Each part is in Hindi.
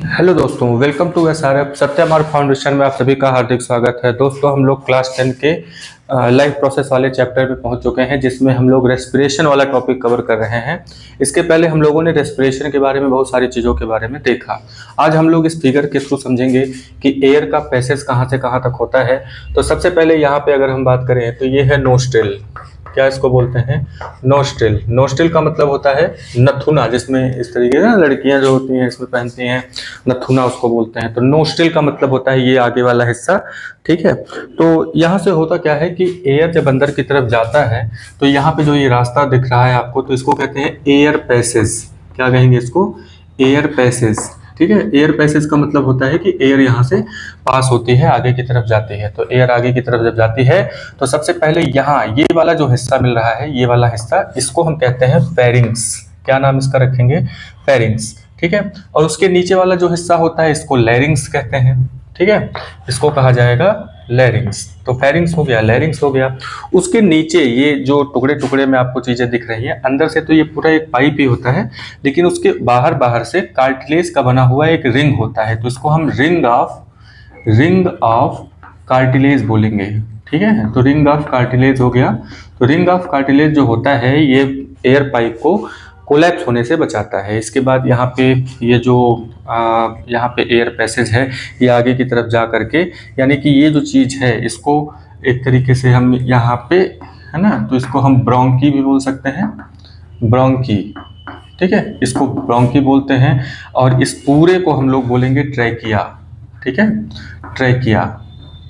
हेलो दोस्तों, welcome to SRF Satyam foundation में आप सभी का हार्दिक स्वागत है। दोस्तों, हम लोग क्लास 10 के लाइफ प्रोसेस वाले चैप्टर में पहुंच चुके हैं, जिसमें हम लोग रेस्पिरेशन वाला टॉपिक कवर कर रहे हैं। इसके पहले हम लोगों ने रेस्पिरेशन के बारे में बहुत सारी चीज़ों के बारे में देखा। आज हम लोग इस फिगर के थ्रू समझेंगे कि एयर का पैसेज कहाँ से कहाँ तक होता है। तो सबसे पहले यहाँ पे अगर हम बात करें तो ये है नोस्ट्रिल। क्या इसको बोलते हैं? नोस्ट्रिल। नोस्ट्रिल का मतलब होता है नथुना, जिसमें इस तरीके से लड़कियां जो होती हैं इसमें पहनती हैं नथुना, उसको बोलते हैं। तो नोस्ट्रिल का मतलब होता है ये आगे वाला हिस्सा। ठीक है, तो यहाँ से होता क्या है कि एयर जब अंदर की तरफ जाता है तो यहाँ पे जो ये रास्ता दिख रहा है आपको, तो इसको कहते हैं एयर पैसेज। क्या कहेंगे इसको? Air passage. ठीक है, एयर पैसेज का मतलब होता है कि एयर यहाँ से पास होती है, आगे की तरफ जाती है। तो एयर आगे की तरफ जब जाती है तो सबसे पहले यहाँ ये वाला जो हिस्सा मिल रहा है, ये वाला हिस्सा, इसको हम कहते हैं फेरिंग्स। क्या नाम इसका रखेंगे? फेरिंग्स। ठीक है, और उसके नीचे वाला जो हिस्सा होता है इसको लैरिंग्स कहते हैं। ठीक है, इसको कहा जाएगा लैरिंग्स। तो फेरिंग्स हो गया, लैरिंग्स हो गया। उसके नीचे ये जो टुकड़े टुकड़े में आपको चीजें दिख रही हैं, अंदर से तो ये पूरा एक पाइप ही होता है, लेकिन उसके बाहर बाहर से कार्टिलेज का बना हुआ एक रिंग होता है। तो इसको हम रिंग ऑफ कार्टिलेज बोलेंगे। ठीक है, तो रिंग ऑफ कार्टिलेज हो गया। तो रिंग ऑफ कार्टिलेज जो होता है ये एयर पाइप को कोलैप्स होने से बचाता है। इसके बाद यहाँ पे ये जो यहाँ पे एयर पैसेज है, ये आगे की तरफ जा करके, यानी कि ये जो चीज़ है इसको एक तरीके से हम यहाँ पे, है ना, तो इसको हम ब्रोंकी भी बोल सकते हैं। ब्रोंकी। ठीक है, इसको ब्रोंकी बोलते हैं। और इस पूरे को हम लोग बोलेंगे ट्रैकिया। ठीक है, ट्रैकिया।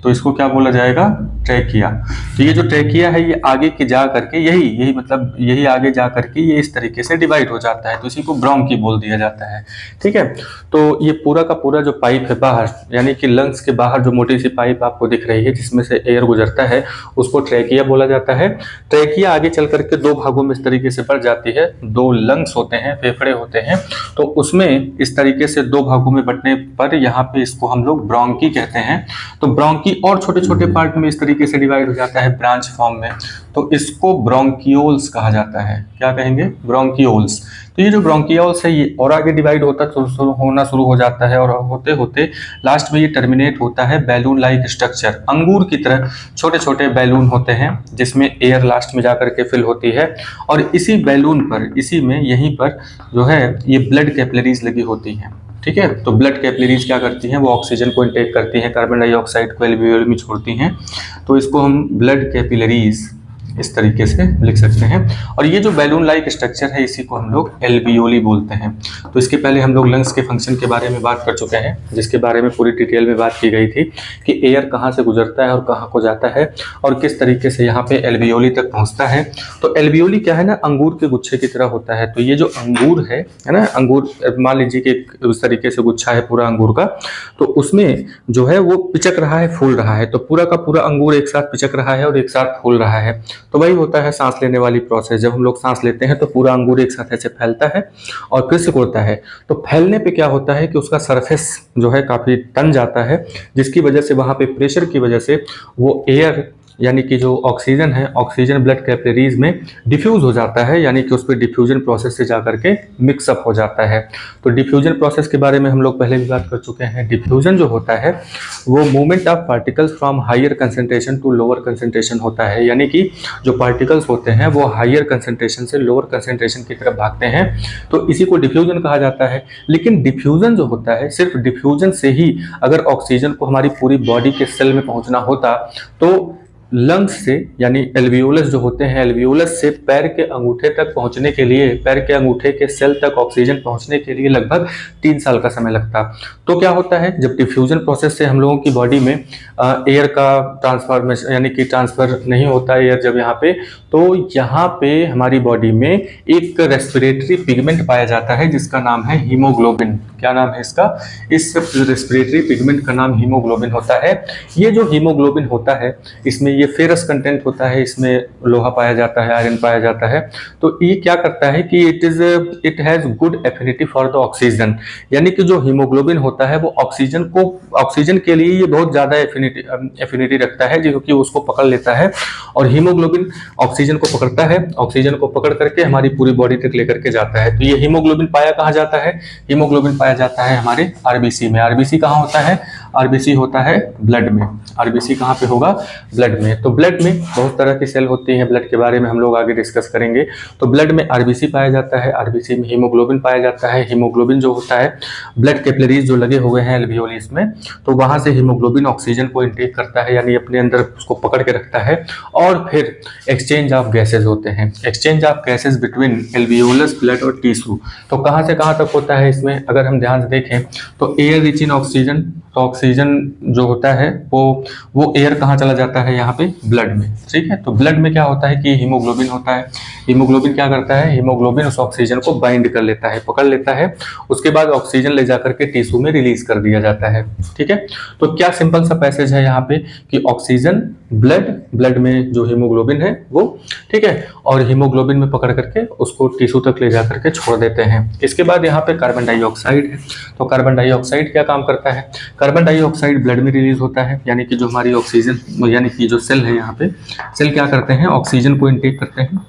तो इसको क्या बोला जाएगा? ट्रैकिया। तो ये जो ट्रैकिया है ये आगे के जा करके यही मतलब यही आगे जा करके ये इस तरीके से डिवाइड हो जाता है, तो इसी को ब्रोंकी बोल दिया जाता है। ठीक है, तो ये पूरा का पूरा जो पाइप है बाहर, यानी कि लंग्स के बाहर जो मोटी सी पाइप आपको दिख रही है जिसमें से एयर गुजरता है, उसको ट्रैकिया बोला जाता है। ट्रैकिया आगे चल करके दो भागों में इस तरीके से बढ़ जाती है। दो लंग्स होते हैं, फेफड़े होते हैं, तो उसमें इस तरीके से दो भागों में बंटने पर यहाँ पे इसको हम लोग ब्रोंकी कहते हैं। तो ब्रोंकी और छोटे छोटे पार्ट में इस तरीके से डिवाइड हो जाता है ब्रांच फॉर्म में, तो इसको ब्रोंकियोल्स कहा जाता है। क्या कहेंगे? ब्रोंकियोल्स। तो ये जो ब्रोंकियोल्स है ये और आगे डिवाइड होना शुरू हो जाता है, और होते होते लास्ट में ये टर्मिनेट होता है बैलून लाइक स्ट्रक्चर। अंगूर की तरह छोटे छोटे बैलून होते हैं जिसमें एयर लास्ट में जाकर के फिल होती है, और इसी बैलून पर, इसी में, यहीं पर जो है ये ब्लड कैपिलरीज लगी होती हैं। ठीक है, तो ब्लड कैपिलरीज क्या करती हैं? वो ऑक्सीजन को इनटेक करती हैं, कार्बन डाइऑक्साइड को एल्वियोल में छोड़ती हैं। तो इसको हम ब्लड कैपिलरीज इस तरीके से लिख सकते हैं। और ये जो बैलून लाइक स्ट्रक्चर है इसी को हम लोग एल्वियोली बोलते हैं। तो इसके पहले हम लोग लंग्स के फंक्शन के बारे में बात कर चुके हैं, जिसके बारे में पूरी डिटेल में बात की गई थी कि एयर कहाँ से गुजरता है और कहाँ को जाता है और किस तरीके से यहाँ पे एल्वियोली तक पहुँचता है। तो एल्वियोली क्या है ना, अंगूर के गुच्छे की तरह होता है। तो ये जो अंगूर है ना, अंगूर मान लीजिए कि उस तरीके से गुच्छा है पूरा अंगूर का, तो उसमें जो है वो पिचक रहा है, फूल रहा है। तो पूरा का पूरा अंगूर एक साथ पिचक रहा है और एक साथ फूल रहा है। तो वही होता है सांस लेने वाली प्रोसेस। जब हम लोग सांस लेते हैं तो पूरा अंगूर एक साथ ऐसे फैलता है और फिर सिकुड़ता है। तो फैलने पे क्या होता है कि उसका सरफेस जो है काफी तन जाता है, जिसकी वजह से वहां पे प्रेशर की वजह से वो एयर, यानी कि जो ऑक्सीजन है, ऑक्सीजन ब्लड कैपिलरीज में डिफ्यूज हो जाता है, यानी कि उस पर डिफ्यूजन प्रोसेस से जाकर के मिक्सअप हो जाता है। तो डिफ्यूजन प्रोसेस के बारे में हम लोग पहले भी बात कर चुके हैं। डिफ्यूजन जो होता है वो movement of particles from higher concentration to lower concentration होता है, यानी कि जो पार्टिकल्स होते हैं वो हायर कंसंट्रेशन से लोअर कंसंट्रेशन की तरफ भागते हैं, तो इसी को डिफ्यूजन कहा जाता है। लेकिन डिफ्यूजन जो होता है, सिर्फ डिफ्यूजन से ही अगर ऑक्सीजन को हमारी पूरी बॉडी के सेल में पहुंचना होता तो लंग्स से, यानी एल्वियोलस जो होते हैं, एल्वियोलस से पैर के अंगूठे तक पहुंचने के लिए, पैर के अंगूठे के सेल तक ऑक्सीजन पहुंचने के लिए लगभग 3 साल का समय लगता। तो क्या होता है, जब डिफ्यूजन प्रोसेस से हम लोगों की बॉडी में एयर का ट्रांसफॉर्मेशन, यानी कि ट्रांसफर नहीं होता एयर जब यहाँ पे, तो यहाँ पे हमारी बॉडी में एक रेस्पिरेटरी पिगमेंट पाया जाता है जिसका नाम है हीमोग्लोबिन। क्या नाम है इसका? इस रेस्पिरेटरी पिगमेंट का नाम हीमोग्लोबिन होता है। ये जो हीमोग्लोबिन होता है इसमें ये फेरस कंटेंट होता है, इसमें लोहा पाया जाता है, आयरन पाया जाता है। तो ये क्या करता है कि it has good affinity for the oxygen, यानी कि जो हीमोग्लोबिन होता है वो ऑक्सीजन के लिए ये बहुत ज्यादा एफिनिटी रखता है, जो कि उसको पकड़ लेता है। और हीमोग्लोबिन ऑक्सीजन को पकड़ता है, ऑक्सीजन को पकड़ करके हमारी पूरी बॉडी तक लेकर के जाता है। तो ये हीमोग्लोबिन पाया कहाँ जाता है? हीमोग्लोबिन पाया जाता है हमारे आरबीसी में। आरबीसी कहाँ होता है? आरबीसी होता है ब्लड में। आरबीसी कहाँ पे होगा? ब्लड में। तो ब्लड में बहुत तरह की सेल होती हैं, ब्लड के बारे में हम लोग आगे डिस्कस करेंगे। तो ब्लड में आरबीसी पाया जाता है, आरबीसी में हीमोग्लोबिन पाया जाता है। हीमोग्लोबिन जो होता है, ब्लड कैपिलरीज जो लगे हुए हैं एल्वियोलिस में, तो वहां से हीमोग्लोबिन ऑक्सीजन को इंटेक करता है, यानी अपने अंदर उसको पकड़ के रखता है, और फिर एक्सचेंज ऑफ गैसेज होते हैं। Exchange of gases between alveolus, blood और टिश्यू। तो कहाँ से कहाँ तक होता है इसमें? अगर हम ध्यान से देखें तो एयर रिच इन ऑक्सीजन, तो ऑक्सीजन जो होता है वो एयर कहाँ चला जाता है? यहाँ पे ब्लड में। ठीक है, तो ब्लड में क्या होता है कि हीमोग्लोबिन होता है। हीमोग्लोबिन क्या करता है? हीमोग्लोबिन उस ऑक्सीजन को बाइंड कर लेता है, पकड़ लेता है, उसके बाद ऑक्सीजन ले जाकर के टिश्यू में रिलीज कर दिया जाता है। ठीक है, तो क्या सिंपल सा पैसेज है यहाँ पे कि ऑक्सीजन, ब्लड में जो हीमोग्लोबिन है वो, ठीक है, और हीमोग्लोबिन में पकड़ करके उसको टिश्यू तक ले जाकर के छोड़ देते हैं। इसके बाद यहाँ पे कार्बन डाइऑक्साइड है। तो कार्बन डाइऑक्साइड क्या काम करता है? कार्बन डाइऑक्साइड ब्लड में रिलीज होता है, यानी कि जो हमारी ऑक्सीजन, यानी कि जो सेल है यहाँ पे, सेल क्या करते हैं? ऑक्सीजन को इनटेक करते हैं,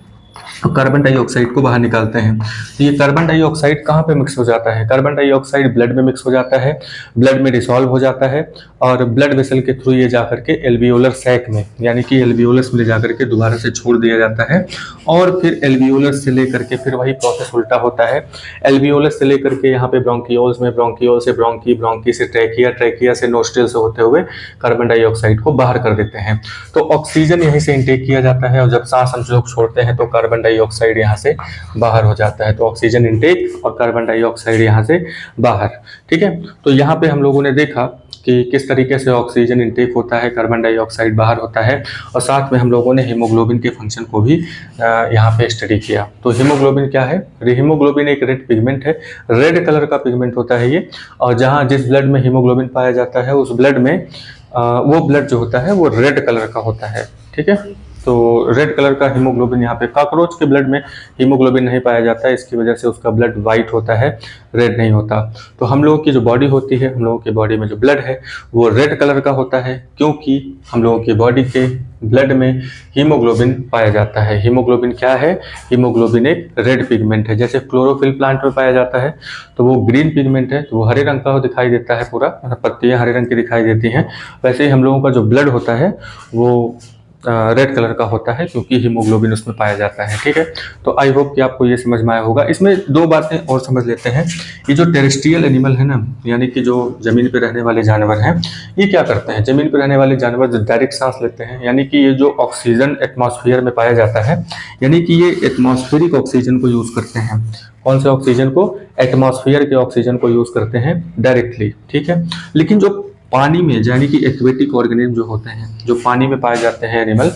कार्बन डाइऑक्साइड को बाहर निकालते हैं। तो ये कार्बन डाइऑक्साइड कहाँ पे मिक्स हो जाता है? कार्बन डाइऑक्साइड ब्लड में मिक्स हो जाता है, ब्लड में डिसॉल्व हो जाता है, और ब्लड वेसल के थ्रू ये जाकर के एल्वियोलर सैक में, यानी कि एल्वियोलस में ले जाकर के दोबारा से छोड़ दिया जाता है, और फिर एल्वियोलस से लेकर के फिर वही प्रोसेस उल्टा होता है। एल्वियोलस से लेकर के यहाँ पे ब्रोंकियोल्स में, ब्रोंकियोल से ब्रोंकी, ब्रोंकी से ट्रैकिया, ट्रैकिया से नोस्ट्रिल से होते हुए कार्बन डाइऑक्साइड को बाहर कर देते हैं। तो ऑक्सीजन यहीं से इंटेक किया जाता है, और जब सांस हम लोग छोड़ते हैं तो कार्बन डाइऑक्साइड यहाँ से बाहर हो जाता है। तो ऑक्सीजन इंटेक और कार्बन डाइऑक्साइड यहाँ से बाहर। ठीक है, तो यहाँ पे हम लोगों ने देखा कि किस तरीके से ऑक्सीजन इंटेक होता है, कार्बन डाइऑक्साइड बाहर होता है, और साथ में हम लोगों ने हीमोग्लोबिन के फंक्शन को भी यहाँ पे स्टडी किया। तो हीमोग्लोबिन क्या है? हीमोग्लोबिन एक रेड पिगमेंट है, रेड कलर का पिगमेंट होता है ये, और जहाँ जिस ब्लड में हीमोग्लोबिन पाया जाता है उस ब्लड में वो ब्लड जो होता है वो रेड कलर का होता है। ठीक है, तो रेड कलर का हीमोग्लोबिन यहाँ पे, कॉकरोच के ब्लड में हीमोग्लोबिन नहीं पाया जाता है, इसकी वजह से उसका ब्लड वाइट होता है, रेड नहीं होता। तो हम लोगों की जो बॉडी होती है, हम लोगों की बॉडी में जो ब्लड है वो रेड कलर का होता है, क्योंकि हम लोगों की बॉडी के ब्लड में हीमोग्लोबिन पाया जाता है। हीमोग्लोबिन क्या है? हीमोग्लोबिन एक रेड पिगमेंट है। जैसे क्लोरोफिल प्लांट में पाया जाता है तो वो ग्रीन पिगमेंट है, तो वो हरे रंग का दिखाई देता है, पूरा पत्तियां हरे रंग की दिखाई देती हैं। वैसे ही हम लोगों का जो ब्लड होता है वो रेड कलर का होता है, क्योंकि हीमोग्लोबिन उसमें पाया जाता है। ठीक है, तो आई होप कि आपको ये समझ में आया होगा। इसमें दो बातें और समझ लेते हैं। ये जो टेरेस्ट्रियल एनिमल है ना, यानी कि जो जमीन पर रहने वाले जानवर हैं, ये क्या करते हैं? जमीन पर रहने वाले जानवर जो डायरेक्ट सांस लेते हैं, यानी कि ये जो ऑक्सीजन एटमॉस्फेयर में पाया जाता है, यानी कि ये एटमॉस्फेरिक ऑक्सीजन को यूज करते हैं। कौन से ऑक्सीजन को? एटमॉस्फेयर के ऑक्सीजन को यूज करते हैं डायरेक्टली। ठीक है, लेकिन जो पानी में, यानी कि एक्वेटिक ऑर्गेनिज्म जो होते हैं, जो पानी में पाए जाते हैं एनिमल,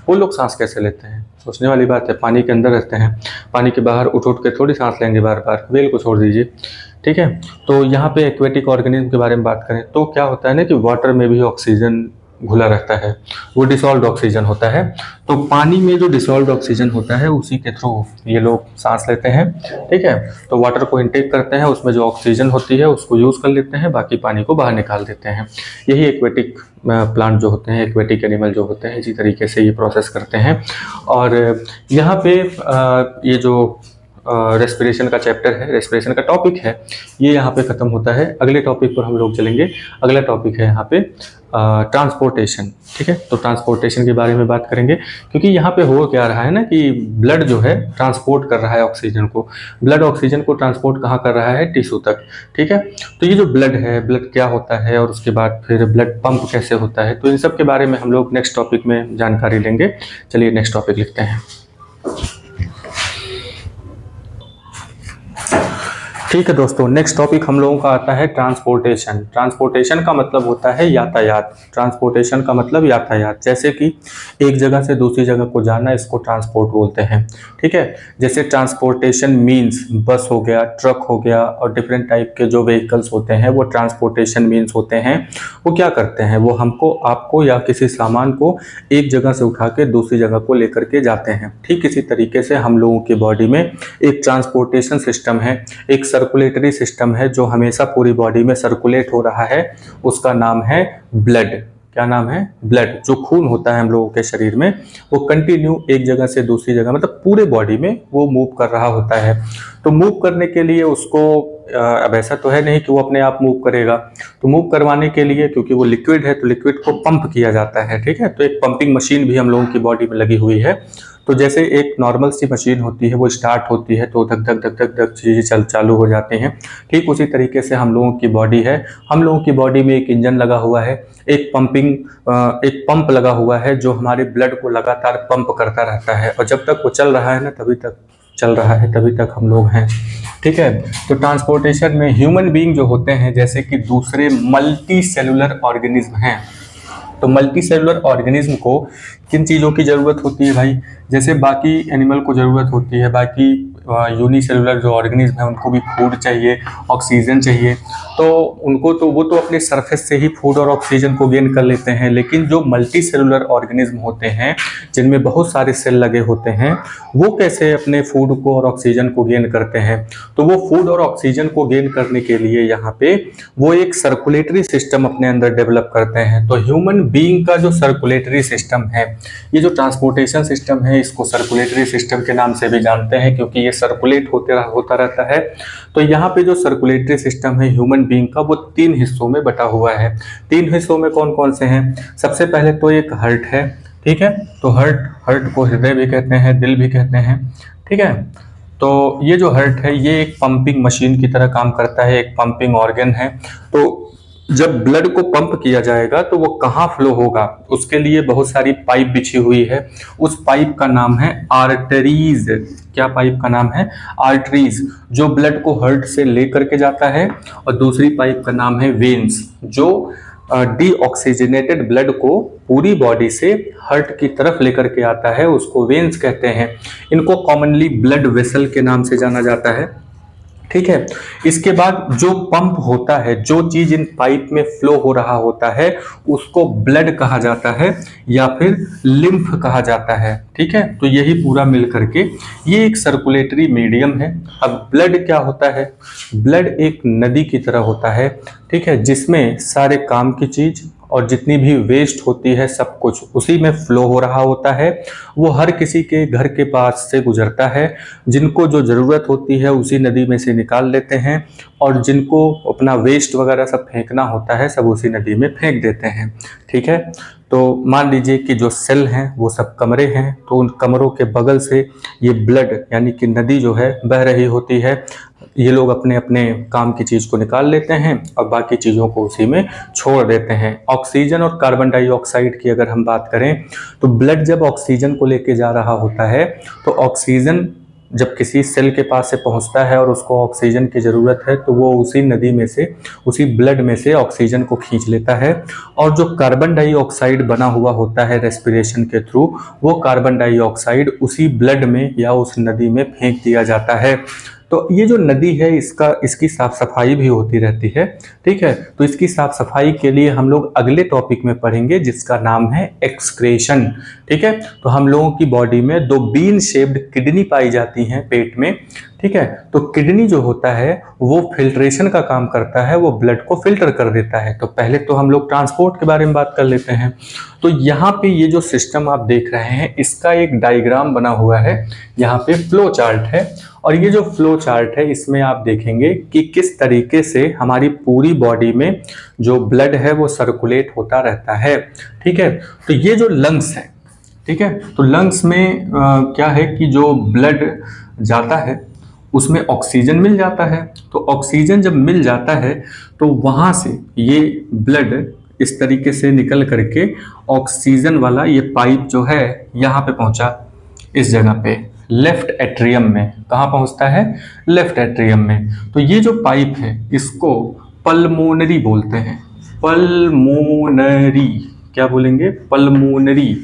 वो लोग सांस कैसे लेते हैं? सोचने वाली बात है। पानी के अंदर रहते हैं, पानी के बाहर उठ के थोड़ी सांस लेंगे बार बार, व्हेल को छोड़ दीजिए। ठीक है, तो यहाँ पे एक्वेटिक ऑर्गेनिज्म के बारे में बात करें तो क्या होता है ना कि वाटर में भी ऑक्सीजन घुला रहता है, वो डिसॉल्व्ड ऑक्सीजन होता है। तो पानी में जो डिसॉल्व्ड ऑक्सीजन होता है उसी के थ्रू ये लोग सांस लेते हैं। ठीक है, तो वाटर को इनटेक करते हैं, उसमें जो ऑक्सीजन होती है उसको यूज कर लेते हैं, बाकी पानी को बाहर निकाल देते हैं। यही एक्वेटिक प्लांट जो होते हैं, एक्वेटिक एनिमल जो होते हैं, इसी तरीके से ये प्रोसेस करते हैं। और यहाँ पे ये जो रेस्पिरेशन का चैप्टर है, रेस्पिरेशन का टॉपिक है, ये यहाँ पे खत्म होता है। अगले टॉपिक पर हम लोग चलेंगे। अगला टॉपिक है यहाँ पे ट्रांसपोर्टेशन। ठीक है, तो ट्रांसपोर्टेशन के बारे में बात करेंगे, क्योंकि यहाँ पे हो क्या रहा है ना कि ब्लड जो है ट्रांसपोर्ट कर रहा है ऑक्सीजन को। ब्लड ऑक्सीजन को ट्रांसपोर्ट कहाँ कर रहा है? टिश्यू तक। ठीक है, तो ये जो ब्लड है, ब्लड क्या होता है, और उसके बाद फिर ब्लड पंप कैसे होता है, तो इन सब के बारे में हम लोग नेक्स्ट टॉपिक में जानकारी लेंगे। चलिए नेक्स्ट टॉपिक लिखते हैं। ठीक है दोस्तों, नेक्स्ट टॉपिक हम लोगों का आता है ट्रांसपोर्टेशन। ट्रांसपोर्टेशन का मतलब होता है यातायात। ट्रांसपोर्टेशन का मतलब यातायात, जैसे कि एक जगह से दूसरी जगह को जाना, इसको ट्रांसपोर्ट बोलते हैं। ठीक है, जैसे ट्रांसपोर्टेशन मीन्स बस हो गया, ट्रक हो गया, और डिफरेंट टाइप के जो व्हीकल्स होते हैं वो ट्रांसपोर्टेशन मीन्स होते हैं। वो क्या करते हैं? वो हमको, आपको या किसी सामान को एक जगह से उठा के दूसरी जगह को लेकर के जाते हैं। ठीक इसी तरीके से हम लोगों की बॉडी में एक ट्रांसपोर्टेशन सिस्टम है, एक सर्कुलेटरी सिस्टम है जो हमेशा पूरी बॉडी में सर्कुलेट हो रहा है। उसका नाम है ब्लड। क्या नाम है? ब्लड। जो खून होता है हम लोगों के शरीर में, वो कंटिन्यू एक जगह से दूसरी जगह, मतलब पूरे बॉडी में वो मूव कर रहा होता है। तो मूव करने के लिए उसको अब ऐसा तो है नहीं कि वो अपने आप मूव करेगा, तो मूव करवाने के लिए क्योंकि वो लिक्विड है तो लिक्विड को पंप किया जाता है, ठीक है। तो एक पंपिंग मशीन भी हम लोगों की बॉडी में लगी हुई है। तो जैसे एक नॉर्मल सी मशीन होती है वो स्टार्ट होती है तो धक धक धक धक धक चीज़ें चालू हो जाती हैं, ठीक उसी तरीके से हम लोगों की बॉडी है। हम लोगों की बॉडी में एक इंजन लगा हुआ है, एक पंप लगा हुआ है जो हमारे ब्लड को लगातार पंप करता रहता है, और जब तक वो चल रहा है ना तभी तक चल रहा है, तभी तक हम लोग हैं, ठीक है। तो ट्रांसपोर्टेशन में ह्यूमन बीइंग जो होते हैं जैसे कि दूसरे मल्टी सेलुलर ऑर्गेनिज्म हैं, तो मल्टी सेलुलर ऑर्गेनिज्म को किन चीज़ों की ज़रूरत होती है भाई, जैसे बाकी एनिमल को ज़रूरत होती है, बाकी यूनिसेलुलर जो ऑर्गेनिज्म है उनको भी फूड चाहिए, ऑक्सीजन चाहिए, तो उनको तो वो तो अपने सरफेस से ही फूड और ऑक्सीजन को गेन कर लेते हैं। लेकिन जो मल्टी सेलुलर ऑर्गेनिज्म होते हैं जिनमें बहुत सारे सेल लगे होते हैं, वो कैसे अपने फूड को और ऑक्सीजन को गेन करते हैं, तो वो फूड और ऑक्सीजन को गेन करने के लिए यहाँ पे वो एक सर्कुलेटरी सिस्टम अपने अंदर डेवलप करते हैं। तो ह्यूमन बीइंग का जो सर्कुलेटरी सिस्टम है, ये जो ट्रांसपोर्टेशन सिस्टम है इसको सर्कुलेटरी सिस्टम के नाम से भी जानते हैं क्योंकि ये सर्कुलेट होता रहता है। तो यहाँ पे जो सर्कुलेटरी सिस्टम है ह्यूमन बीइंग का वो 3 हिस्सों में बटा हुआ है। 3 हिस्सों में कौन कौन से हैं, सबसे पहले तो एक हार्ट है, ठीक है। तो हार्ट को हृदय भी कहते हैं, दिल भी कहते हैं, ठीक है। तो ये जो हार्ट है ये एक पंपिंग मशीन की तरह काम करता है, एक पंपिंग ऑर्गन है। तो जब ब्लड को पंप किया जाएगा तो वो कहाँ फ्लो होगा, उसके लिए बहुत सारी पाइप बिछी हुई है। उस पाइप का नाम है आर्टरीज। क्या पाइप का नाम है, आर्टरीज, जो ब्लड को हार्ट से लेकर के जाता है। और दूसरी पाइप का नाम है वेन्स, जो डीऑक्सीजनेटेड ब्लड को पूरी बॉडी से हार्ट की तरफ लेकर के आता है, उसको वेन्स कहते हैं। इनको कॉमनली ब्लड वेसल के नाम से जाना जाता है, ठीक है। इसके बाद जो पंप होता है, जो चीज इन पाइप में फ्लो हो रहा होता है उसको ब्लड कहा जाता है या फिर लिम्फ कहा जाता है, ठीक है। तो यही पूरा मिल करके ये एक सर्कुलेटरी मीडियम है। अब ब्लड क्या होता है, ब्लड एक नदी की तरह होता है, ठीक है, जिसमें सारे काम की चीज और जितनी भी वेस्ट होती है सब कुछ उसी में फ्लो हो रहा होता है। वो हर किसी के घर के पास से गुजरता है, जिनको जो ज़रूरत होती है उसी नदी में से निकाल लेते हैं, और जिनको अपना वेस्ट वगैरह सब फेंकना होता है सब उसी नदी में फेंक देते हैं, ठीक है। तो मान लीजिए कि जो सेल हैं वो सब कमरे हैं, तो उन कमरों के बगल से ये ब्लड यानी कि नदी जो है बह रही होती है। ये लोग अपने अपने काम की चीज़ को निकाल लेते हैं और बाकी चीज़ों को उसी में छोड़ देते हैं। ऑक्सीजन और कार्बन डाइऑक्साइड की अगर हम बात करें तो ब्लड जब ऑक्सीजन को लेके जा रहा होता है तो ऑक्सीजन जब किसी सेल के पास से पहुंचता है और उसको ऑक्सीजन की ज़रूरत है तो वो उसी नदी में से, उसी ब्लड में से ऑक्सीजन को खींच लेता है, और जो कार्बन डाइऑक्साइड बना हुआ होता है रेस्पिरेशन के थ्रू, वो कार्बन डाइऑक्साइड उसी ब्लड में या उस नदी में फेंक दिया जाता है। तो ये जो नदी है इसकी साफ सफाई भी होती रहती है, ठीक है। तो इसकी साफ सफाई के लिए हम लोग अगले टॉपिक में पढ़ेंगे जिसका नाम है एक्सक्रेशन, ठीक है। तो हम लोगों की बॉडी में 2 बीन शेप्ड किडनी पाई जाती हैं पेट में, ठीक है। तो किडनी जो होता है वो फिल्ट्रेशन का काम करता है, वो ब्लड को फिल्टर कर देता है। तो पहले तो हम लोग ट्रांसपोर्ट के बारे में बात कर लेते हैं। तो यहाँ पे ये जो सिस्टम आप देख रहे हैं इसका एक डायग्राम बना हुआ है, यहाँ पे फ्लो चार्ट है, और ये जो फ्लो चार्ट है इसमें आप देखेंगे कि किस तरीके से हमारी पूरी बॉडी में जो ब्लड है वो सर्कुलेट होता रहता है, ठीक है। तो ये जो लंग्स है, ठीक है, तो लंग्स में क्या है कि जो ब्लड जाता है उसमें ऑक्सीजन मिल जाता है। तो ऑक्सीजन जब मिल जाता है तो वहाँ से ये ब्लड इस तरीके से निकल करके ऑक्सीजन वाला ये पाइप जो है यहाँ पे पहुँचा, इस जगह पे लेफ्ट एट्रियम में। कहाँ पहुँचता है, लेफ्ट एट्रियम में। तो ये जो पाइप है इसको पल्मोनरी बोलते हैं, पल्मोनरी। क्या बोलेंगे, पल्मोनरी।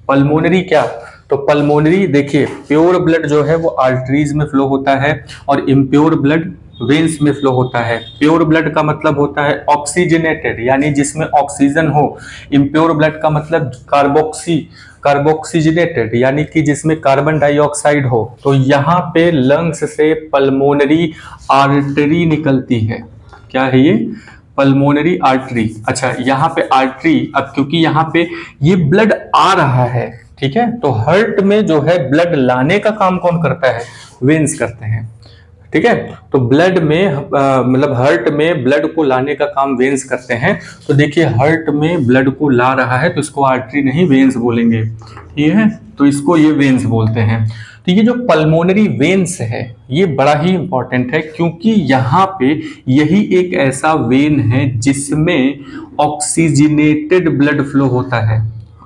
पल्मोनरी क्या, तो पल्मोनरी देखिए प्योर ब्लड जो है वो आर्टरीज में फ्लो होता है और इम्प्योर ब्लड वेन्स में फ्लो होता है। प्योर ब्लड का मतलब होता है ऑक्सीजनेटेड यानी जिसमें ऑक्सीजन हो, इम्प्योर ब्लड का मतलब कार्बोक्सीजनेटेड यानी कि जिसमें कार्बन डाइऑक्साइड हो। तो यहाँ पे लंग्स से पल्मोनरी आर्टरी निकलती है। क्या है ये, पल्मोनरी आर्टरी। अच्छा यहाँ पे आर्टरी, अब क्योंकि यहाँ पे ये ब्लड आ रहा है, ठीक है, तो हार्ट में जो है ब्लड लाने का काम कौन करता है, वेन्स करते हैं, ठीक है। तो ब्लड में मतलब हार्ट में ब्लड को लाने का काम वेन्स करते हैं। तो देखिए हार्ट में ब्लड को ला रहा है तो इसको आर्टरी नहीं वेन्स बोलेंगे, ठीक है। तो इसको ये वेन्स बोलते हैं। तो ये जो पल्मोनरी वेन्स है ये बड़ा ही इंपॉर्टेंट है, क्योंकि यहाँ पे यही एक ऐसा वेन है जिसमें ऑक्सीजनेटेड ब्लड फ्लो होता है।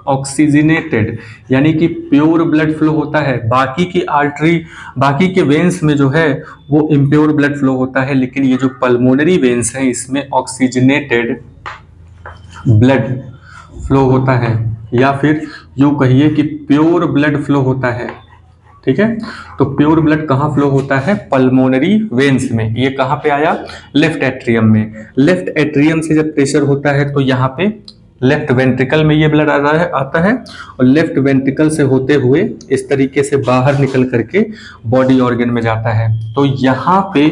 ऑक्सीजनेटेड यानी कि प्योर ब्लड फ्लो होता है। बाकी की आर्टरी, बाकी के वेन्स में जो है वो इम्प्योर ब्लड फ्लो होता है, लेकिन ये जो पल्मोनरी वेन्स हैं इसमें ऑक्सीजनेटेड ब्लड फ्लो होता है, या फिर यूं कहिए कि प्योर ब्लड फ्लो होता है, ठीक है। तो प्योर ब्लड कहाँ फ्लो होता है? पल्मोनरी वेन्स में। ये कहाँ पे आया? लेफ्ट एट्रियम में। लेफ्ट एट्रियम से जब प्रेशर होता है तो यहाँ पे लेफ्ट वेंट्रिकल में ये ब्लड आता है और लेफ्ट वेंट्रिकल से होते हुए इस तरीके से बाहर निकल करके बॉडी ऑर्गन में जाता है। तो यहाँ पे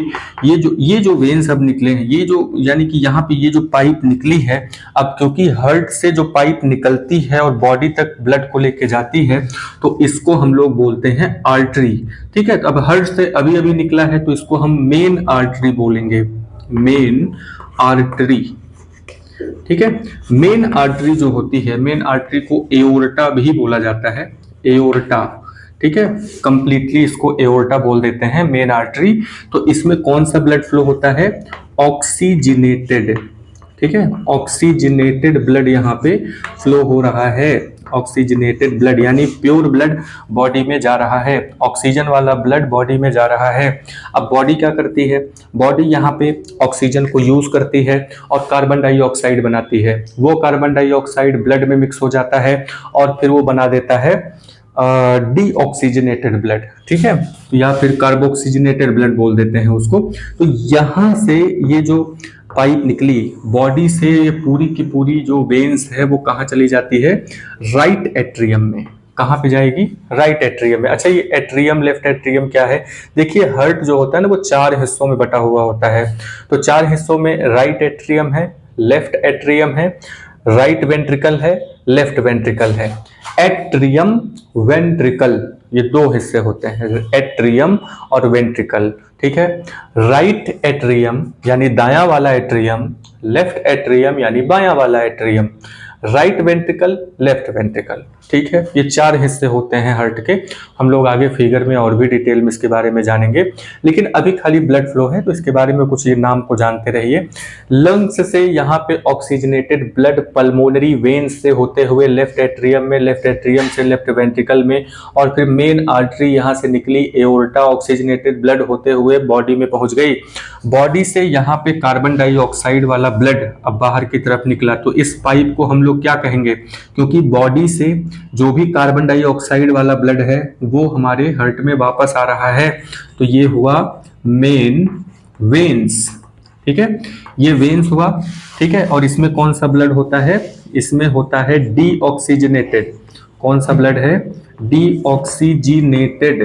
ये जो वेन्स अब निकले हैं, ये जो यानी कि यहाँ पे ये जो पाइप निकली है, अब क्योंकि हार्ट से जो पाइप निकलती है और बॉडी तक ब्लड को लेके जाती है तो इसको हम लोग बोलते हैं आर्टरी, ठीक है। तो अब हार्ट से अभी अभी निकला है तो इसको हम मेन आर्टरी बोलेंगे, मेन आर्टरी, ठीक है। मेन आर्टरी जो होती है, मेन आर्टरी को एओर्टा भी बोला जाता है, एओर्टा, ठीक है। कंप्लीटली इसको एओर्टा बोल देते हैं मेन आर्टरी। तो इसमें कौन सा ब्लड फ्लो होता है? ऑक्सीजनेटेड, ठीक है। ऑक्सीजनेटेड ब्लड यहाँ पे फ्लो हो रहा है। ऑक्सीजनेटेड ब्लड यानी प्योर ब्लड बॉडी में जा रहा है, ऑक्सीजन वाला ब्लड बॉडी में जा रहा है। अब बॉडी क्या करती है? बॉडी यहाँ पे ऑक्सीजन को यूज करती है और कार्बन डाइऑक्साइड बनाती है। वो कार्बन डाइऑक्साइड ब्लड में मिक्स हो जाता है और फिर वो बना देता है डीऑक्सीजनेटेड ब्लड, ठीक है, या फिर कार्बोक्सीजनेटेड ब्लड बोल देते हैं उसको। तो यहाँ से ये जो पाइप निकली बॉडी से, पूरी की पूरी जो वेन्स है वो कहाँ चली जाती है? राइट एट्रियम में। कहाँ पे जाएगी? राइट एट्रियम में। अच्छा, ये एट्रियम, लेफ्ट एट्रियम क्या है? देखिए हार्ट जो होता है ना वो 4 हिस्सों में बटा हुआ होता है। तो 4 हिस्सों में राइट एट्रियम है, लेफ्ट एट्रियम है, राइट वेंट्रिकल है, लेफ्ट वेंट्रिकल है। एट्रियम, वेंट्रिकल, ये 2 हिस्से होते हैं, एट्रियम और वेंट्रिकल, ठीक है। राइट एट्रियम यानी दायां वाला एट्रियम, लेफ्ट एट्रियम यानी बायां वाला atrium, right ventricle, left ventricle, ठीक है। ये 4 हिस्से होते हैं हार्ट के। हम लोग आगे फिगर में और भी डिटेल में इसके बारे में जानेंगे, लेकिन अभी खाली ब्लड फ्लो है तो इसके बारे में कुछ ये नाम को जानते रहिए। लंग्स से यहाँ पे ऑक्सीजनेटेड ब्लड पल्मोनरी वेन्स से होते हुए लेफ्ट एट्रियम में, लेफ्ट एट्रियम से लेफ्ट वेंट्रिकल में, और फिर मेन आर्टरी यहाँ से निकली, एओर्टा, ऑक्सीजनेटेड ब्लड होते हुए बॉडी में पहुंच गई। बॉडी से यहाँ पे कार्बन डाइऑक्साइड वाला ब्लड अब बाहर की तरफ निकला, तो इस पाइप को हम लोग क्या कहेंगे? क्योंकि बॉडी से जो भी कार्बन डाइऑक्साइड वाला ब्लड है वो हमारे हार्ट में वापस आ रहा है, तो ये हुआ मेन वेन्स, ठीक है। ये वेन्स हुआ, ठीक है। और इसमें कौन सा ब्लड होता है? इसमें होता है डीऑक्सीजनेटेड। कौन सा ब्लड है? Deoxygenated,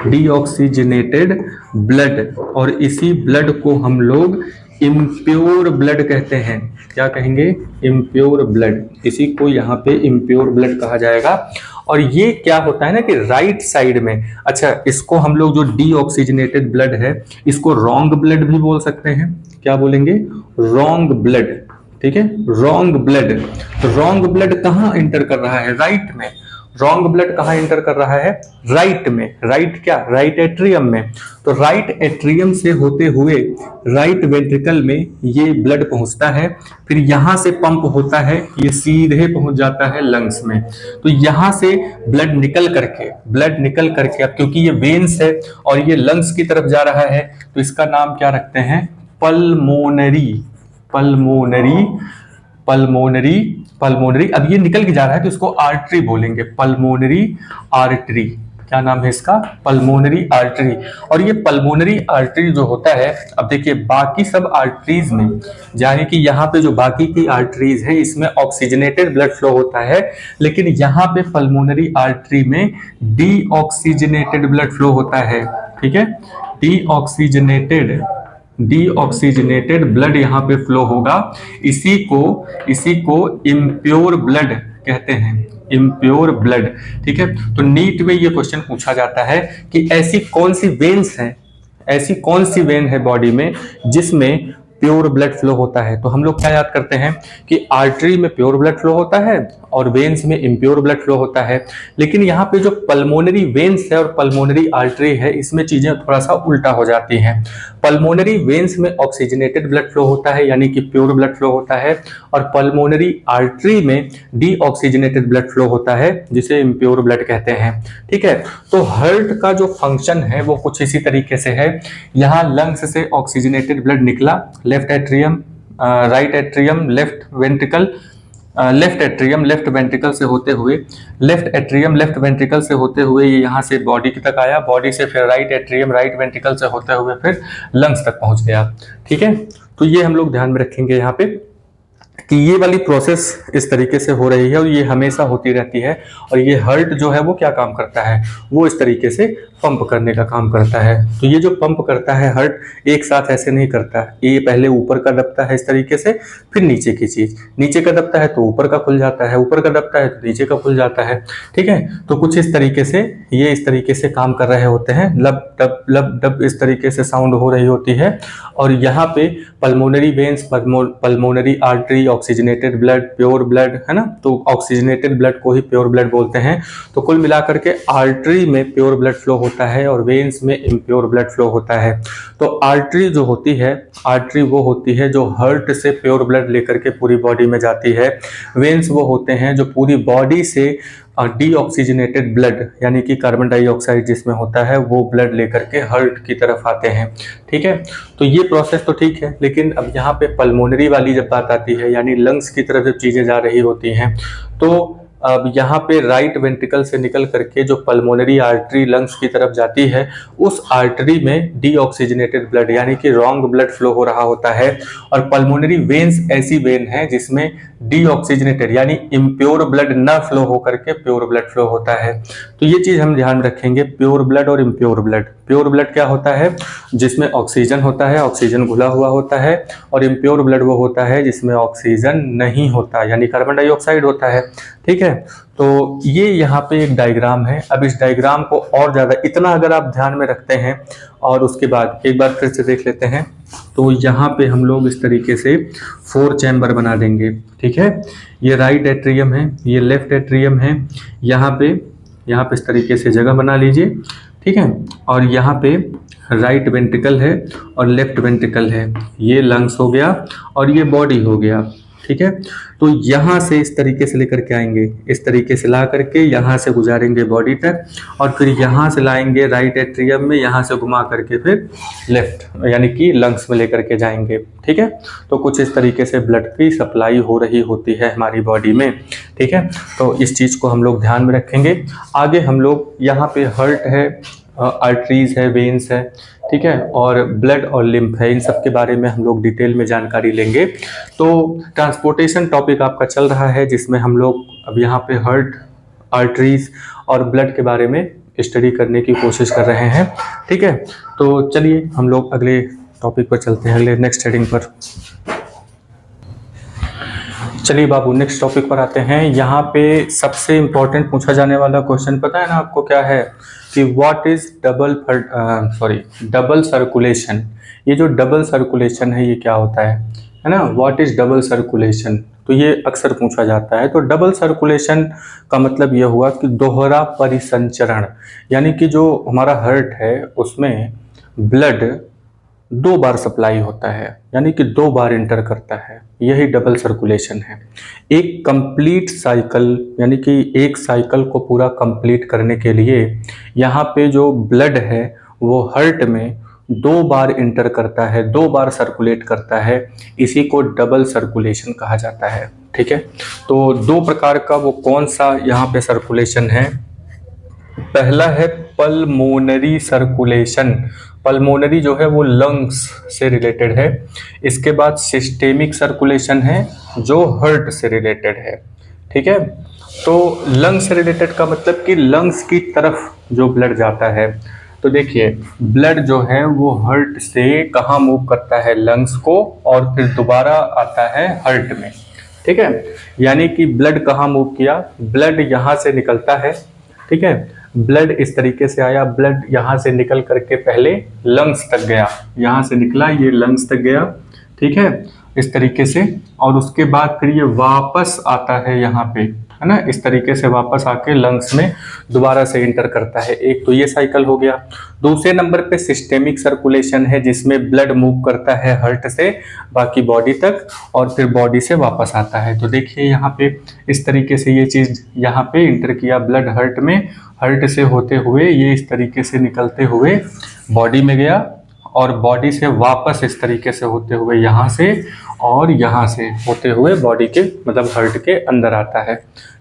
deoxygenated blood. और इसी ब्लड को हम लोग इम्प्योर ब्लड कहते हैं। क्या कहेंगे? Impure blood. इसी को यहाँ पे इम्प्योर ब्लड कहा जाएगा। और ये क्या होता है ना कि राइट साइड में, अच्छा इसको हम लोग जो डीऑक्सीजनेटेड ब्लड है इसको रॉन्ग ब्लड भी बोल सकते हैं। क्या बोलेंगे? रॉन्ग ब्लड, ठीक है, रॉन्ग ब्लड। तो रॉन्ग ब्लड कहाँ इंटर कर रहा है? राइट में। रॉन्ग ब्लड कहाँ इंटर कर रहा है? राइट में। राइट क्या? राइट एट्रियम में। तो राइट एट्रियम से होते हुए राइट वेंट्रिकल में ये ब्लड पहुंचता है, फिर यहाँ से पंप होता है, ये सीधे पहुंच जाता है लंग्स में। तो यहाँ से ब्लड निकल करके अब क्योंकि ये वेन्स है और ये लंग्स की तरफ जा रहा है तो इसका नाम क्या रखते हैं? Pulmonary, pulmonary, pulmonary, pulmonary. अब ये निकल के जा रहा है तो इसको आर्टरी बोलेंगे, पल्मोनरी आर्टरी। क्या नाम है इसका? Pulmonary artery. और ये पल्मोनरी आर्टरी जो होता है, अब देखिए बाकी सब आर्टरीज में, यानी कि यहाँ पे जो बाकी की आर्टरीज है इसमें ऑक्सीजनेटेड ब्लड फ्लो होता है, लेकिन यहाँ पे पल्मोनरी आर्टरी में डीऑक्सीजनेटेड ब्लड फ्लो होता है, ठीक है। डीऑक्सीजनेटेड ब्लड यहाँ पे फ्लो होगा। इसी को इम्प्योर ब्लड कहते हैं, इम्प्योर ब्लड, ठीक है। तो नीट में ये क्वेश्चन पूछा जाता है कि ऐसी कौन सी वेन्स हैं ऐसी कौन सी वेन है बॉडी में जिसमें प्योर ब्लड फ्लो होता है? तो हम लोग क्या याद करते हैं कि आर्टरी में प्योर ब्लड फ्लो होता है और वेन्स में इम्प्योर ब्लड फ्लो होता है। लेकिन यहाँ पे जो पल्मोनरी वेन्स है और पल्मोनरी आर्टरी है, इसमें चीजें थोड़ा सा उल्टा हो जाती हैं। पल्मोनरी वेन्स में ऑक्सीजनेटेड ब्लड फ्लो होता है, यानी कि प्योर ब्लड फ्लो होता है, और पल्मोनरी आर्टरी में डीऑक्सीजनेटेड ब्लड फ्लो होता है, जिसे इम्प्योर ब्लड कहते हैं। ठीक है, तो हार्ट का जो फंक्शन है वो कुछ इसी तरीके से है। यहाँ लंग्स से ऑक्सीजनेटेड ब्लड निकला, left atrium, right atrium, left ventricle, left atrium left ventricle से होते हुए, लेफ्ट एट्रियम लेफ्ट वेंट्रिकल से होते हुए ये यहाँ से बॉडी तक आया, बॉडी से फिर राइट एट्रियम राइट वेंट्रिकल से होते हुए फिर लंग्स तक पहुंच गया। ठीक है, तो ये हम लोग ध्यान में रखेंगे यहाँ पे कि ये वाली प्रोसेस इस तरीके से हो रही है और ये हमेशा होती रहती है। और ये हार्ट जो है वो क्या काम करता है, वो इस तरीके से पंप करने का काम करता है। तो ये जो पंप करता है हार्ट, एक साथ ऐसे नहीं करता, ये पहले ऊपर का दबता है इस तरीके से, फिर नीचे की चीज, नीचे का दबता है तो ऊपर का खुल जाता है, ऊपर का दबता है तो नीचे का खुल जाता है। ठीक है, तो कुछ इस तरीके से ये इस तरीके से काम कर रहे होते हैं, लब डब इस तरीके से साउंड हो रही होती है। और यहाँ पे pulmonary veins, pulmonary artery, oxygenated blood, pure blood, है ना, तो ऑक्सीजनेटेड ब्लड को ही प्योर ब्लड बोलते हैं। तो कुल मिलाकर के आर्टरी में प्योर ब्लड फ्लो होता है और वेन्स में इम्प्योर ब्लड फ्लो होता है। तो आर्टरी जो होती है, आर्टरी वो होती है जो हार्ट से प्योर ब्लड लेकर के पूरी बॉडी में जाती है। वेन्स वो होते हैं जो पूरी बॉडी से डीऑक्सीजनेटेड ब्लड, यानी कि कार्बन डाइऑक्साइड जिसमें होता है, वो ब्लड लेकर के हार्ट की तरफ आते हैं। ठीक है, तो ये प्रोसेस तो ठीक है, लेकिन अब यहाँ पे पल्मोनरी वाली जब बात आती है, यानी लंग्स की तरफ जब चीजें जा रही होती हैं, तो अब यहाँ पे राइट वेंट्रिकल से निकल करके जो पल्मोनरी आर्टरी लंग्स की तरफ जाती है, उस आर्टरी में डीऑक्सीजनेटेड ब्लड यानी कि रॉन्ग ब्लड फ्लो हो रहा होता है। और पल्मोनरी वेन्स ऐसी वेन है जिसमें डीऑक्सीजनेटेड यानी इम्प्योर ब्लड न फ्लो होकर के प्योर ब्लड फ्लो होता है। तो ये चीज हम ध्यान रखेंगे, प्योर ब्लड और इम्प्योर ब्लड। प्योर ब्लड क्या होता है, जिसमें ऑक्सीजन होता है, ऑक्सीजन घुला हुआ होता है, और इम्प्योर ब्लड वो होता है जिसमें ऑक्सीजन नहीं होता, यानी कार्बन डाइऑक्साइड होता है। ठीक है, तो ये यहाँ पे एक डायग्राम है। अब इस डायग्राम को और ज़्यादा इतना अगर आप ध्यान में रखते हैं और उसके बाद एक बार फिर से देख लेते हैं, तो यहाँ पे हम लोग इस तरीके से 4 चैम्बर बना देंगे। ठीक है, ये राइट एट्रियम है, ये लेफ्ट एट्रियम है, यहाँ पे इस तरीके से जगह बना लीजिए। ठीक है, और यहाँ पे राइट वेंट्रिकल है और लेफ्ट वेंट्रिकल है, ये लंग्स हो गया और ये बॉडी हो गया। ठीक है, तो यहाँ से इस तरीके से लेकर के आएंगे, इस तरीके से ला करके यहाँ से गुजारेंगे बॉडी तक, और फिर यहाँ से लाएंगे राइट एट्रियम में, यहाँ से घुमा करके फिर लेफ्ट यानी कि लंग्स में लेकर के जाएंगे। ठीक है, तो कुछ इस तरीके से ब्लड की सप्लाई हो रही होती है हमारी बॉडी में। ठीक है, तो इस चीज़ को हम लोग ध्यान में रखेंगे। आगे हम लोग यहाँ पे हार्ट है, आर्टरीज है, वेन्स है, ठीक है, और ब्लड और लिम्फ है, इन सब के बारे में हम लोग डिटेल में जानकारी लेंगे। तो ट्रांसपोर्टेशन टॉपिक आपका चल रहा है, जिसमें हम लोग अब यहाँ पे हार्ट, आर्टरीज और ब्लड के बारे में स्टडी करने की कोशिश कर रहे हैं। ठीक है, तो चलिए हम लोग अगले टॉपिक पर चलते हैं, अगले नेक्स्ट हेडिंग पर। चलिए बाबू, नेक्स्ट टॉपिक पर आते हैं। यहाँ पे सबसे इम्पोर्टेंट पूछा जाने वाला क्वेश्चन पता है ना आपको क्या है, कि व्हाट इज डबल सर्कुलेशन। ये जो डबल सर्कुलेशन है ये क्या होता है ना, व्हाट इज डबल सर्कुलेशन, तो ये अक्सर पूछा जाता है। तो डबल सर्कुलेशन का मतलब ये हुआ कि दोहरा परिसंचरण, यानी कि जो हमारा हार्ट है उसमें ब्लड 2 बार सप्लाई होता है, यानी कि 2 बार इंटर करता है, यही डबल सर्कुलेशन है। एक कंप्लीट साइकिल, यानी कि एक साइकिल को पूरा कंप्लीट करने के लिए यहाँ पे जो ब्लड है वो हार्ट में 2 बार इंटर करता है, 2 बार सर्कुलेट करता है, इसी को डबल सर्कुलेशन कहा जाता है। ठीक है, तो 2 प्रकार का वो कौन सा यहाँ पे सर्कुलेशन है। पहला है पल्मोनरी सर्कुलेशन, पल्मोनरी जो है वो लंग्स से रिलेटेड है। इसके बाद सिस्टेमिक सर्कुलेशन है जो हार्ट से रिलेटेड है। ठीक है, तो लंग्स से रिलेटेड का मतलब कि लंग्स की तरफ जो ब्लड जाता है। तो देखिए, ब्लड जो है वो हार्ट से कहाँ मूव करता है, लंग्स को, और फिर दोबारा आता है हार्ट में। ठीक है, यानी कि ब्लड कहाँ मूव किया, ब्लड यहाँ से निकलता है, ठीक है, ब्लड इस तरीके से आया, ब्लड यहाँ से निकल करके पहले लंग्स तक गया, यहाँ से निकला ये लंग्स तक गया, ठीक है, इस तरीके से, और उसके बाद फिर ये वापस आता है यहाँ पे, है ना, इस तरीके से वापस आके लंग्स में दोबारा से इंटर करता है। एक तो ये साइकिल हो गया। दूसरे नंबर पे सिस्टेमिक सर्कुलेशन है, जिसमें ब्लड मूव करता है हार्ट से बाकी बॉडी तक और फिर बॉडी से वापस आता है। तो देखिए यहाँ पे इस तरीके से ये चीज यहाँ पे इंटर किया ब्लड हार्ट में, हार्ट से होते हुए ये इस तरीके से निकलते हुए बॉडी में गया और बॉडी से वापस इस तरीके से होते हुए यहाँ से और यहाँ से होते हुए बॉडी के मतलब हार्ट के अंदर आता है,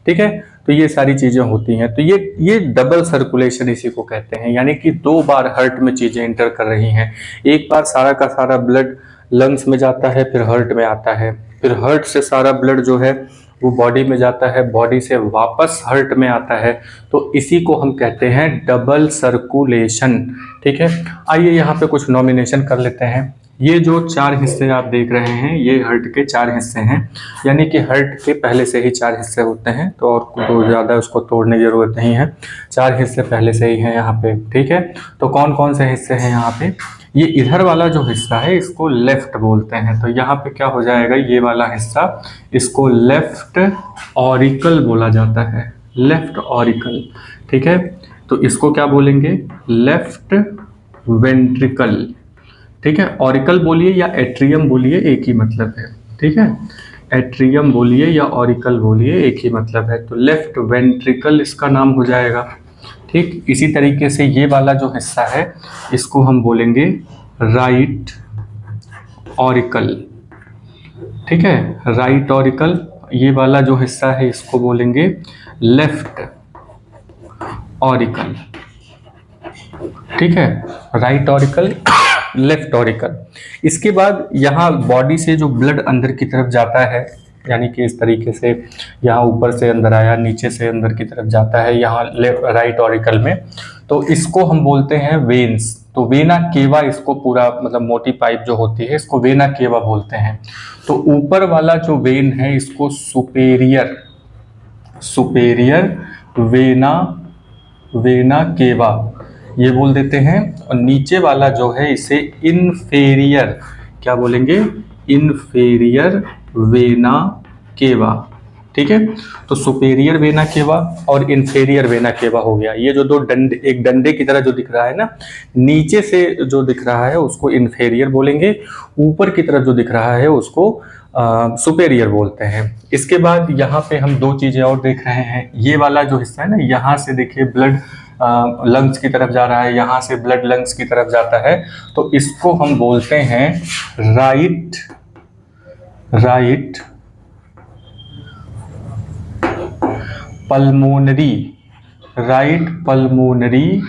ठीक है। तो ये सारी चीजें होती हैं। तो ये डबल सर्कुलेशन इसी को कहते हैं, यानी कि 2 बार हार्ट में चीजें इंटर कर रही हैं। एक बार सारा का सारा ब्लड लंग्स में जाता है, फिर हार्ट में आता है, फिर हार्ट से सारा ब्लड जो है वो बॉडी में जाता है, बॉडी से वापस हार्ट में आता है। तो इसी को हम कहते हैं डबल सर्कुलेशन, ठीक है। आइए यहाँ पे कुछ नॉमिनेशन कर लेते हैं। ये जो 4 हिस्से आप देख रहे हैं ये हार्ट के 4 हिस्से हैं, यानी कि हार्ट के पहले से ही 4 हिस्से होते हैं, तो और तो ज़्यादा उसको तोड़ने की जरूरत नहीं है, 4 हिस्से पहले से ही हैं यहाँ पे, ठीक है। तो कौन कौन से हिस्से हैं यहाँ पे? ये इधर वाला जो हिस्सा है इसको लेफ्ट बोलते हैं, तो यहाँ पे क्या हो जाएगा, ये वाला हिस्सा इसको लेफ्ट ऑरिकल बोला जाता है, लेफ्ट ऑरिकल, ठीक है। तो इसको क्या बोलेंगे? लेफ्ट वेंट्रिकल, ठीक है। ऑरिकल बोलिए या एट्रियम बोलिए एक ही मतलब है, ठीक है। एट्रियम बोलिए या ऑरिकल बोलिए एक ही मतलब है। तो लेफ्ट वेंट्रिकल इसका नाम हो जाएगा, ठीक। इसी तरीके से ये वाला जो हिस्सा है इसको हम बोलेंगे राइट ऑरिकल, ठीक है, राइट ऑरिकल। ये वाला जो हिस्सा है इसको बोलेंगे लेफ्ट ऑरिकल, ठीक है, राइट ऑरिकल, लेफ्ट ऑरिकल। इसके बाद यहाँ बॉडी से जो ब्लड अंदर की तरफ जाता है, यानी कि इस तरीके से यहाँ ऊपर से अंदर आया, नीचे से अंदर की तरफ जाता है यहाँ राइट ऑरिकल में, तो इसको हम बोलते हैं वेन्स। तो वेना केवा इसको पूरा मतलब मोटी पाइप जो होती है इसको वेना केवा बोलते हैं। तो ऊपर वाला जो वेन है इसको सुपेरियर, सुपेरियर वेना केवा ये बोल देते हैं, और नीचे वाला जो है इसे इन्फेरियर क्या बोलेंगे? इन्फेरियर वेना केवा, ठीक है। तो सुपेरियर वेना केवा और इन्फेरियर वेना केवा हो गया। ये जो दो डंडे, एक डंडे की तरह जो दिख रहा है ना, नीचे से जो दिख रहा है उसको इन्फेरियर बोलेंगे, ऊपर की तरफ जो दिख रहा है उसको सुपेरियर बोलते हैं। इसके बाद यहाँ पे हम 2 चीजें और देख रहे हैं। ये वाला जो हिस्सा है ना, यहाँ से देखिए ब्लड लंग्स की तरफ जा रहा है, यहाँ से ब्लड लंग्स की तरफ जाता है, तो इसको हम बोलते हैं राइट पल्मोनरी, राइट पल्मोनरी।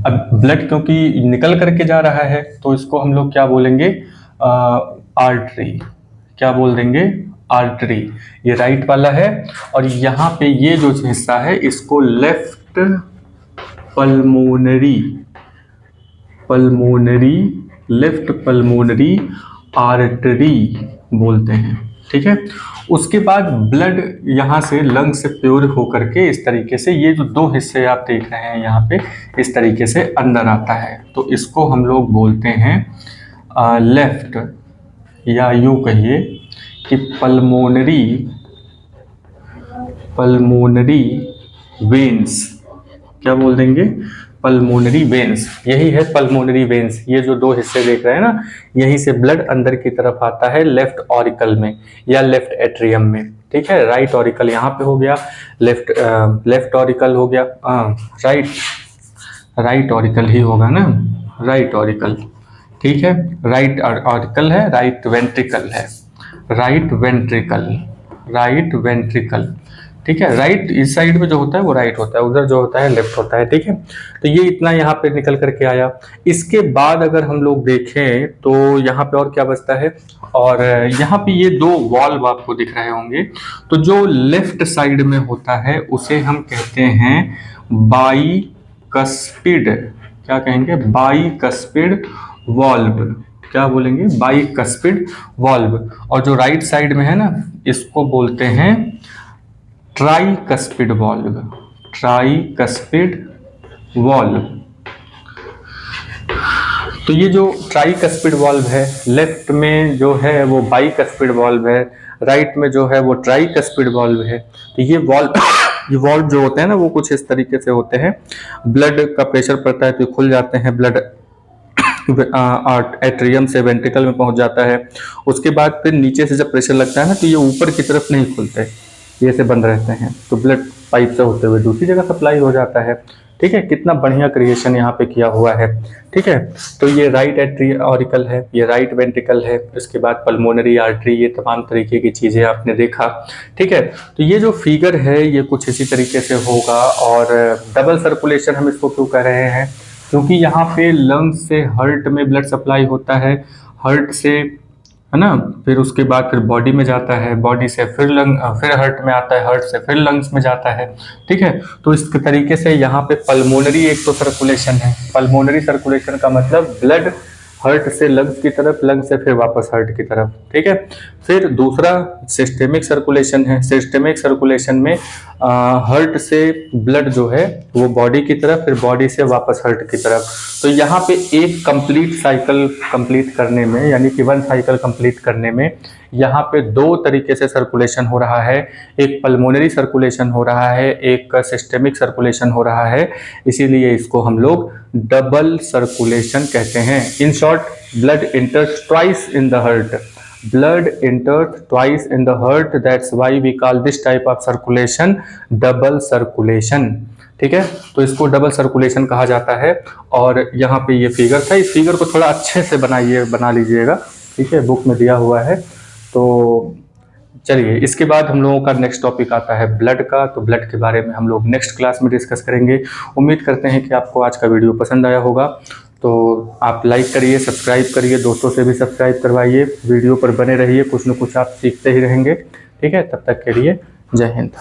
अब ब्लड क्योंकि निकल करके जा रहा है तो इसको हम लोग क्या बोलेंगे? आर्टरी, क्या बोल देंगे? आर्टरी। ये राइट वाला है, और यहाँ पे ये जो हिस्सा है इसको left pulmonary, left pulmonary artery बोलते हैं, ठीक है। उसके बाद ब्लड यहाँ से लंग से प्योर होकर के इस तरीके से ये जो 2 हिस्से आप देख रहे हैं यहाँ पे इस तरीके से अंदर आता है, तो इसको हम लोग बोलते हैं लेफ्ट, या यूं कहिए कि पल्मोनरी वेन्स, क्या बोल देंगे? Pulmonary veins. यही है पल्मोनरी वेन्स। ये जो 2 हिस्से देख रहे हैं ना, यहीं से ब्लड अंदर की तरफ आता है लेफ्ट ऑरिकल में या लेफ्ट एट्रियम में, ठीक है। राइट ऑरिकल यहाँ पे हो गया, लेफ्ट ऑरिकल हो गया, राइट ऑरिकल ही होगा ना, राइट ऑरिकल, ठीक है। राइट ऑरिकल है, राइट वेंट्रिकल है, राइट वेंट्रिकल, ठीक है। राइट इस साइड में जो होता है वो राइट होता है, उधर जो होता है लेफ्ट होता है, ठीक है। तो ये इतना यहाँ पे निकल करके आया। इसके बाद अगर हम लोग देखें तो यहाँ पे और क्या बचता है, और यहाँ पे ये 2 वॉल्व आपको दिख रहे होंगे, तो जो लेफ्ट साइड में होता है उसे हम कहते हैं बाईकस्पिड, क्या कहेंगे? बाईकस्पिड वॉल्व, क्या बोलेंगे? बाईकस्पिड वॉल्व। और जो राइट साइड में है ना इसको बोलते हैं ट्राइकस्पिड वॉल्व, ट्राइकस्पिड वाल्व। तो ये जो ट्राइकस्पिड वाल्व है, लेफ्ट में जो है वो बाइकस्पिड वाल्व है, राइट में जो है वो ट्राइकस्पिड वाल्व है। तो ये वाल्व जो होते हैं ना वो कुछ इस तरीके से होते हैं। ब्लड का प्रेशर पड़ता है तो ये खुल जाते हैं, ब्लड एट्रियम से वेंट्रिकल में पहुंच जाता है। उसके बाद फिर नीचे से जब प्रेशर लगता है ना तो ये ऊपर की तरफ नहीं खुलते, ये से बंद रहते हैं, तो ब्लड पाइप से होते हुए दूसरी जगह सप्लाई हो जाता है। ठीक है, कितना बढ़िया क्रिएशन यहाँ पे किया हुआ है। ठीक है, तो ये राइट एट्रियोरिकल है, ये राइट वेंट्रिकल है, इसके बाद पल्मोनरी आर्टरी, ये तमाम तरीके की चीज़ें आपने देखा। ठीक है, तो ये जो फिगर है ये कुछ इसी तरीके से होगा। और डबल सर्कुलेशन हम इसको क्यों कह रहे हैं, क्योंकि यहाँ पे लंग्स से हार्ट में ब्लड सप्लाई होता है, हार्ट से, है ना, फिर उसके बाद फिर बॉडी में जाता है, बॉडी से फिर फिर हार्ट में आता है, हार्ट से फिर लंग्स में जाता है। ठीक है, तो इस तरीके से यहाँ पे पल्मोनरी एक तो सर्कुलेशन है। पल्मोनरी सर्कुलेशन का मतलब ब्लड हार्ट से लंग्स की तरफ, लंग्स से फिर वापस हार्ट की तरफ। ठीक है, फिर दूसरा सिस्टेमिक सर्कुलेशन है। सिस्टेमिक सर्कुलेशन में हार्ट से ब्लड जो है वो बॉडी की तरफ, फिर बॉडी से वापस हार्ट की तरफ। तो यहाँ पे एक कंप्लीट साइकिल कंप्लीट करने में, यानी कि 1 साइकिल कंप्लीट करने में यहाँ पे 2 तरीके से सर्कुलेशन हो रहा है। एक पल्मोनरी सर्कुलेशन हो रहा है, एक सिस्टेमिक सर्कुलेशन हो रहा है, इसीलिए इसको हम लोग डबल सर्कुलेशन कहते हैं। In short, blood enters twice in the heart. Blood enters twice in the heart. That's why we call this type of circulation double circulation. ठीक है, तो इसको डबल सर्कुलेशन कहा जाता है। और यहाँ पे ये फिगर था, इस फिगर को थोड़ा अच्छे से बना लीजिएगा। ठीक है, बुक में दिया हुआ है। तो चलिए, इसके बाद हम लोगों का नेक्स्ट टॉपिक आता है ब्लड का। तो ब्लड के बारे में हम लोग नेक्स्ट क्लास में डिस्कस करेंगे। उम्मीद करते हैं कि आपको आज का वीडियो पसंद आया होगा। तो आप लाइक करिए, सब्सक्राइब करिए, दोस्तों से भी सब्सक्राइब करवाइए, वीडियो पर बने रहिए, कुछ न कुछ आप सीखते ही रहेंगे। ठीक है, तब तक के लिए जय हिंद।